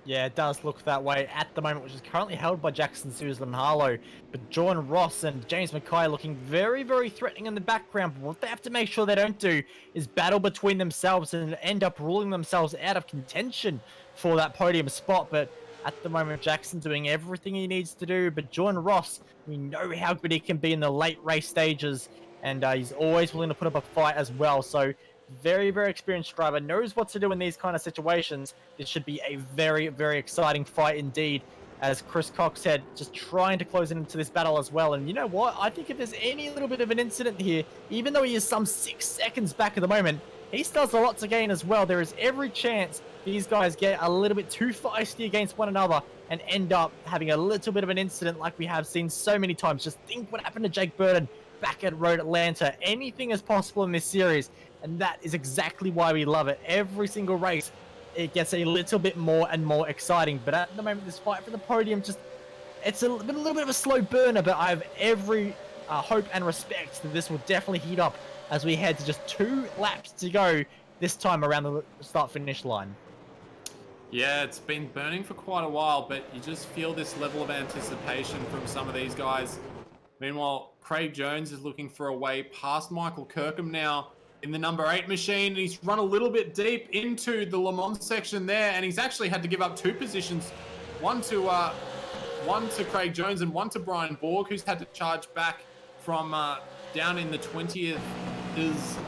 Yeah, it does look that way at the moment, which is currently held by Jackson Suzlin-Harlow. But Jordan Ross and James Mackay looking very, very threatening in the background. But what they have to make sure they don't do is battle between themselves and end up ruling themselves out of contention for that podium spot. But at the moment, Jackson's doing everything he needs to do. But Jordan Ross, we know how good he can be in the late race stages. And he's always willing to put up a fight as well. So very, very experienced driver, knows what to do in these kind of situations. This should be a very, very exciting fight indeed. As Chris Cox said, just trying to close into this battle as well. And you know what? I think if there's any little bit of an incident here, even though he is some 6 seconds back at the moment, he still has a lot to gain as well. There is every chance these guys get a little bit too feisty against one another and end up having a little bit of an incident like we have seen so many times. Just think what happened to Jake Burton back at Road Atlanta. Anything is possible in this series, and that is exactly why we love it. Every single race, it gets a little bit more and more exciting. But at the moment, this fight for the podium, it's a little bit of a slow burner, but I have every hope and respect that this will definitely heat up as we head to just 2 laps to go this time around the start-finish line. Yeah, it's been burning for quite a while, but you just feel this level of anticipation from some of these guys. Meanwhile, Craig Jones is looking for a way past Michael Kirkham now in the number 8 machine. He's run a little bit deep into the Le Mans section there, and he's actually had to give up 2 positions, one to Craig Jones and one to Brian Borg, who's had to charge back from down in the 20th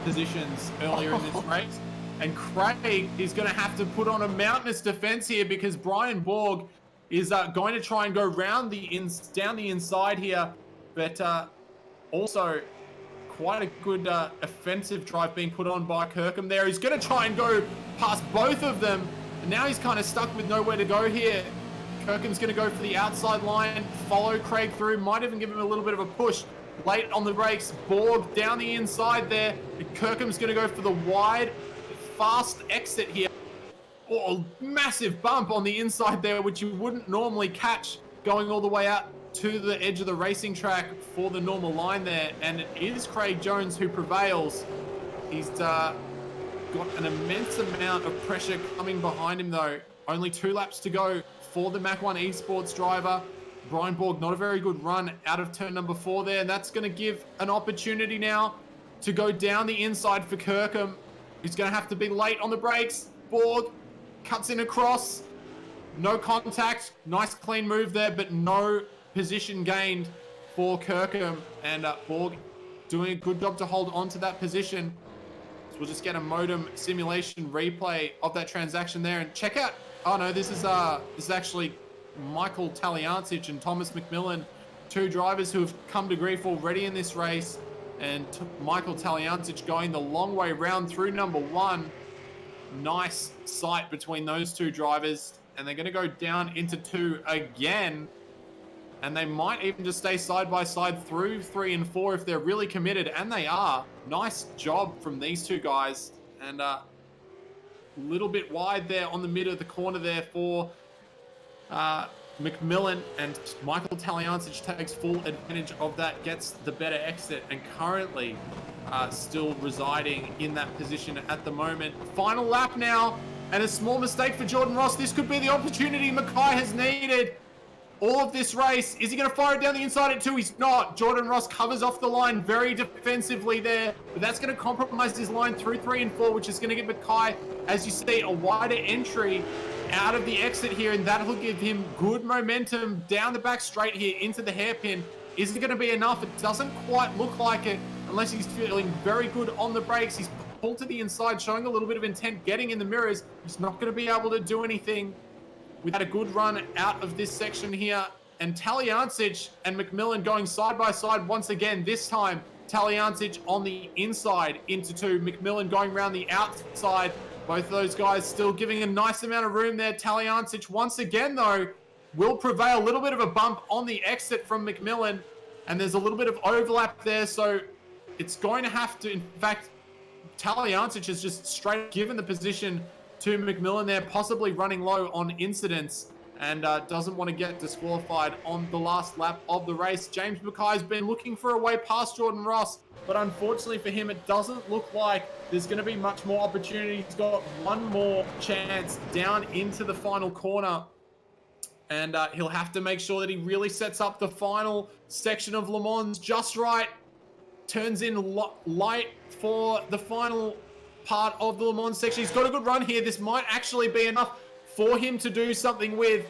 positions earlier in this race. And Craig is going to have to put on a mountainous defense here because Brian Borg is going to try and go round down the inside here. But also quite a good offensive drive being put on by Kirkham there. He's going to try and go past both of them. And now he's kind of stuck with nowhere to go here. Kirkham's going to go for the outside line, follow Craig through, might even give him a little bit of a push. Late on the brakes, Borg down the inside there. Kirkham's going to go for the wide, fast exit here. Oh, massive bump on the inside there, which you wouldn't normally catch going all the way out to the edge of the racing track for the normal line there. And it is Craig Jones who prevails. He's got an immense amount of pressure coming behind him though. Only 2 laps to go for the Mach 1 Esports driver. Brian Borg, not a very good run out of turn number 4 there. And that's going to give an opportunity now to go down the inside for Kirkham. He's going to have to be late on the brakes. Borg cuts in across. No contact. Nice clean move there, but no position gained for Kirkham. And Borg doing a good job to hold on to that position. So we'll just get a modem simulation replay of that transaction there. And check out, oh no, this is actually Michael Taliancic and Thomas McMillan, 2 drivers who have come to grief already in this race. And Michael Taliancic going the long way round through number 1. Nice sight between those 2 drivers. And they're going to go down into 2 again. And they might even just stay side by side through 3 and 4 if they're really committed. And they are. Nice job from these 2 guys. And a little bit wide there on the mid of the corner there for McMillan, and Michael Taliancic takes full advantage of that, gets the better exit, and currently still residing in that position at the moment. Final lap now, and a small mistake for Jordan Ross. This could be the opportunity Mackay has needed all of this race. Is he going to fire it down the inside at 2? He's not. Jordan Ross covers off the line very defensively there, but that's going to compromise his line through 3 and 4, which is going to give Mackay, as you see, a wider entry out of the exit here, and that'll give him good momentum down the back straight here into the hairpin. Is it going to be enough? It doesn't quite look like it unless he's feeling very good on the brakes. He's pulled to the inside, showing a little bit of intent, getting in the mirrors. He's not going to be able to do anything. We've had a good run out of this section here, and Taliancic and McMillan going side by side once again. This time, Taliancic on the inside into 2, McMillan going around the outside. Both of those guys still giving a nice amount of room there. Taliancic once again, though, will prevail. A little bit of a bump on the exit from McMillan, and there's a little bit of overlap there, so it's going to have to, in fact, Taliancic has just straight given the position to McMillan there, possibly running low on incidents, and doesn't want to get disqualified on the last lap of the race. James Mackay's been looking for a way past Jordan Ross, but unfortunately for him, it doesn't look like there's going to be much more opportunity. He's got one more chance down into the final corner, and he'll have to make sure that he really sets up the final section of Le Mans just right. Turns in light for the final part of the Le Mans section. He's got a good run here. This might actually be enough for him to do something with.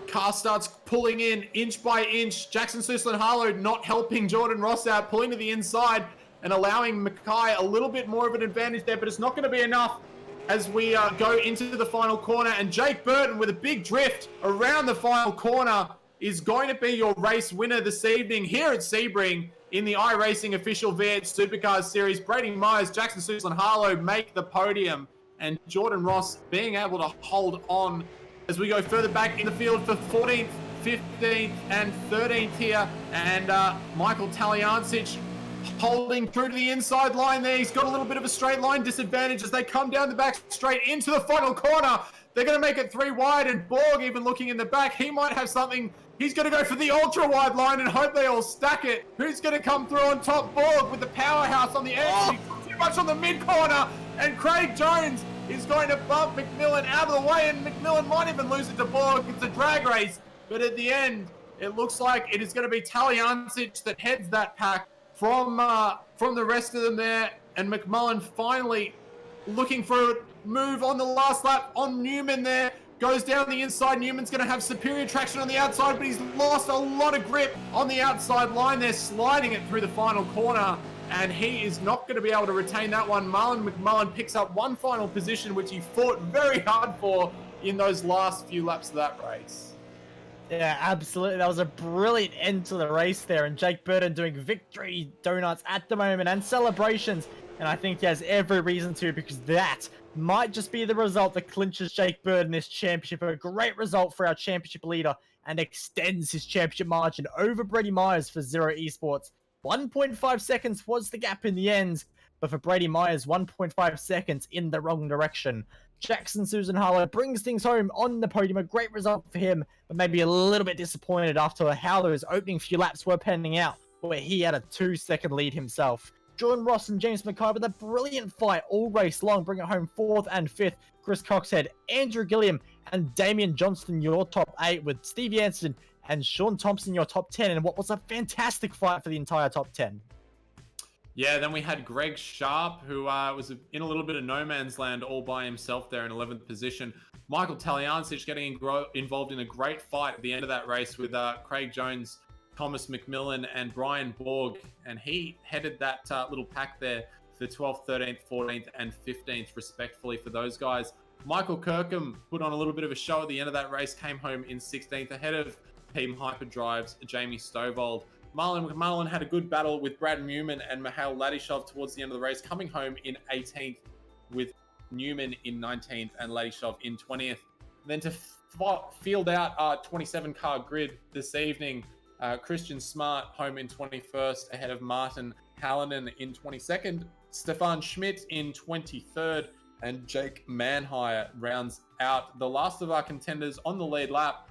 Car starts pulling in inch by inch. Jackson Suslin-Harlow not helping Jordan Ross out, pulling to the inside and allowing Mackay a little bit more of an advantage there, but it's not going to be enough as we go into the final corner. And Jake Burton with a big drift around the final corner is going to be your race winner this evening here at Sebring in the iRacing official V8 Supercars series. Brady Myers, Jackson Suslin-Harlow make the podium, and Jordan Ross being able to hold on as we go further back in the field for 14th, 15th, and 13th here. And Michael Taliancic holding true to the inside line there. He's got a little bit of a straight line disadvantage as they come down the back straight into the final corner. They're going to make it 3 wide, and Borg even looking in the back. He might have something. He's going to go for the ultra wide line and hope they all stack it. Who's going to come through on top? Borg with the powerhouse on the edge. He took too much on the mid corner, and Craig Jones is going to bump McMillan out of the way, and McMillan might even lose it to Borg. It's a drag race, but at the end, it looks like it is going to be Taliancic that heads that pack from the rest of them there, and McMullen finally looking for a move on the last lap on Newman there. Goes down the inside. Newman's going to have superior traction on the outside, but he's lost a lot of grip on the outside line there, sliding it through the final corner, and he is not going to be able to retain that one. Marlon McMullen picks up one final position, which he fought very hard for in those last few laps of that race. Yeah, absolutely. That was a brilliant end to the race there, and Jake Burton doing victory donuts at the moment and celebrations, and I think he has every reason to, because that might just be the result that clinches Jake Burton this championship. A great result for our championship leader and extends his championship margin over Brady Myers for Zero Esports. 1.5 seconds was the gap in the end, but for Brady Myers, 1.5 seconds in the wrong direction. Jackson Susan Harlow brings things home on the podium. A great result for him, but maybe a little bit disappointed after how those opening few laps were panning out, where he had a 2-second lead himself. Jordan Ross and James Mackay with a brilliant fight all race long, bring it home 4th and 5th. Chris Coxhead, Andrew Gilliam, and Damian Johnston, your top 8, with Steve Jansen and Sean Thompson, your top 10, and what was a fantastic fight for the entire top 10. Yeah, then we had Greg Sharp, who was in a little bit of no man's land all by himself there in 11th position. Michael Taliancic getting involved in a great fight at the end of that race with Craig Jones, Thomas McMillan, and Brian Borg, and he headed that little pack there for 12th, 13th, 14th, and 15th, respectively, for those guys. Michael Kirkham put on a little bit of a show at the end of that race, came home in 16th, ahead of Team Hyperdrive's Jamie Stovald. Marlon McMullen had a good battle with Brad Newman and Mihail Ladishov towards the end of the race, coming home in 18th, with Newman in 19th and Ladishov in 20th. Then to field out our 27-car grid this evening, Christian Smart home in 21st, ahead of Martin Hallinan in 22nd, Stefan Schmidt in 23rd, and Jake Manhire rounds out the last of our contenders on the lead lap.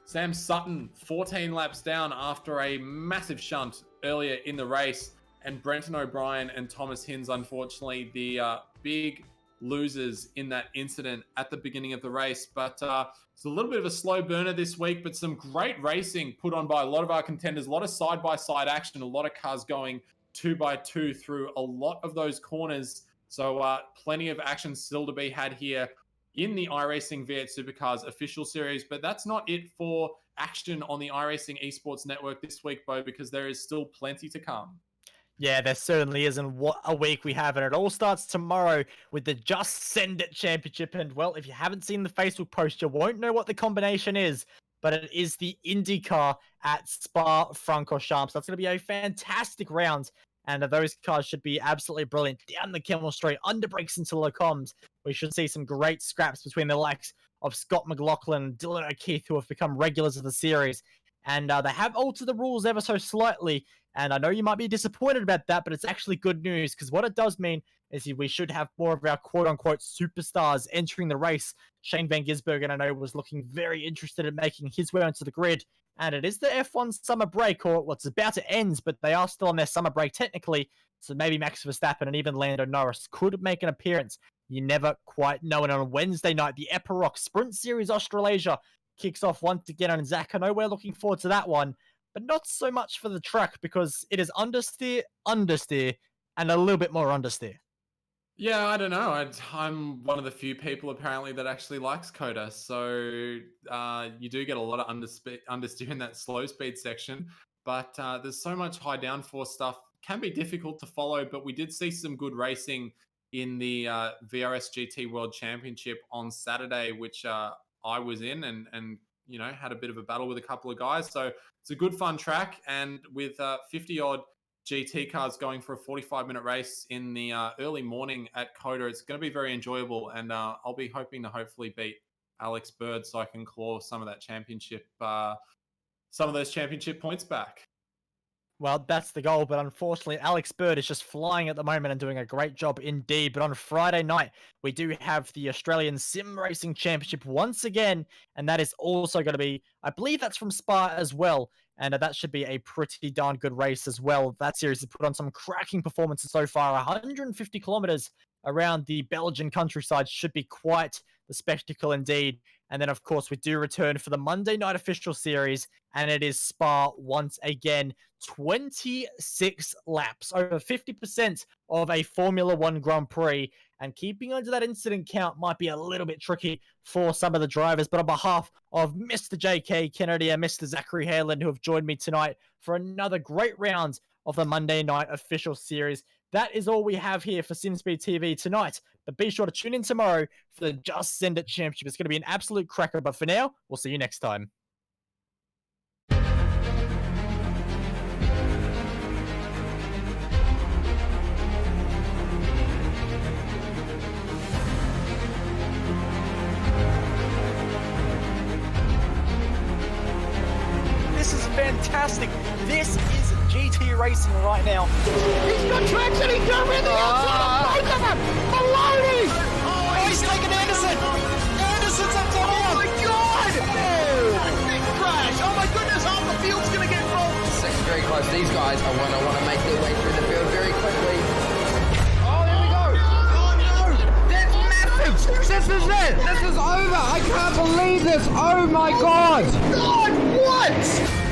Sam Sutton, 14 laps down after a massive shunt earlier in the race, and Brenton O'Brien and Thomas Hinz, unfortunately, the big losers in that incident at the beginning of the race. But it's a little bit of a slow burner this week, but some great racing put on by a lot of our contenders, a lot of side-by-side action, a lot of cars going 2x2 through a lot of those corners. So plenty of action still to be had here in the iRacing V8 Supercars official series. But that's not it for action on the iRacing Esports Network this week, Bo, because there is still plenty to come. Yeah, there certainly is, and what a week we have. And it all starts tomorrow with the Just Send It Championship. And, well, if you haven't seen the Facebook post, you won't know what the combination is, but it is the IndyCar at Spa-Francorchamps. That's going to be a fantastic round, and those cars should be absolutely brilliant. Down the chemistry, under brakes into the comms. We should see some great scraps between the likes of Scott McLaughlin, Dylan O'Keefe, who have become regulars of the series. And they have altered the rules ever so slightly. And I know you might be disappointed about that, but it's actually good news, because what it does mean is we should have more of our quote-unquote superstars entering the race. Shane Van Gisbergen, I know, was looking very interested in making his way onto the grid. And it is the F1 summer break, or what's about to end, but they are still on their summer break technically. So maybe Max Verstappen and even Lando Norris could make an appearance. You never quite know. And on Wednesday night, the Epiroc Sprint Series Australasia kicks off once again. And Zach, I know we're looking forward to that one, but not so much for the track, because it is understeer, and a little bit more understeer. Yeah, I don't know. I'm one of the few people apparently that actually likes Coda. So you do get a lot of understeer in that slow speed section, but there's so much high downforce stuff. Can be difficult to follow, but we did see some good racing in the VRS GT World Championship on Saturday, which I was in, and you know, had a bit of a battle with a couple of guys. So it's a good fun track, and with 50 odd GT cars going for a 45-minute race in the early morning at Coda, it's going to be very enjoyable, and I'll be hoping to hopefully beat Alex Bird so I can claw some of that championship, some of those championship points back. Well, that's the goal, but unfortunately, Alex Bird is just flying at the moment and doing a great job indeed. But on Friday night, we do have the Australian Sim Racing Championship once again, and that is also going to be, I believe that's from Spa as well, and that should be a pretty darn good race as well. That series has put on some cracking performances so far. 150 kilometers around the Belgian countryside should be quite the spectacle indeed. And then, of course, we do return for the Monday night official series, and it is Spa once again. 26 laps, over 50% of a Formula One Grand Prix, and keeping under that incident count might be a little bit tricky for some of the drivers. But on behalf of Mr. JK Kennedy and Mr. Zachary Halen, who have joined me tonight for another great round of the Monday night official series, that is all we have here for SimSpeed TV tonight. But be sure to tune in tomorrow for the Just Send It Championship. It's going to be an absolute cracker. But for now, we'll see you next time. This is fantastic. This is GT Racing right now. He's got traction, he's going around the outside of both of them! Maloney! Oh, he's taking Anderson! Anderson's up top! Oh my god! Oh, big crash! Oh my goodness, half the field's gonna get rolled! Second very close. These guys are want to make their way through the field very quickly. This is it! This is over! I can't believe this! Oh my god! God, what?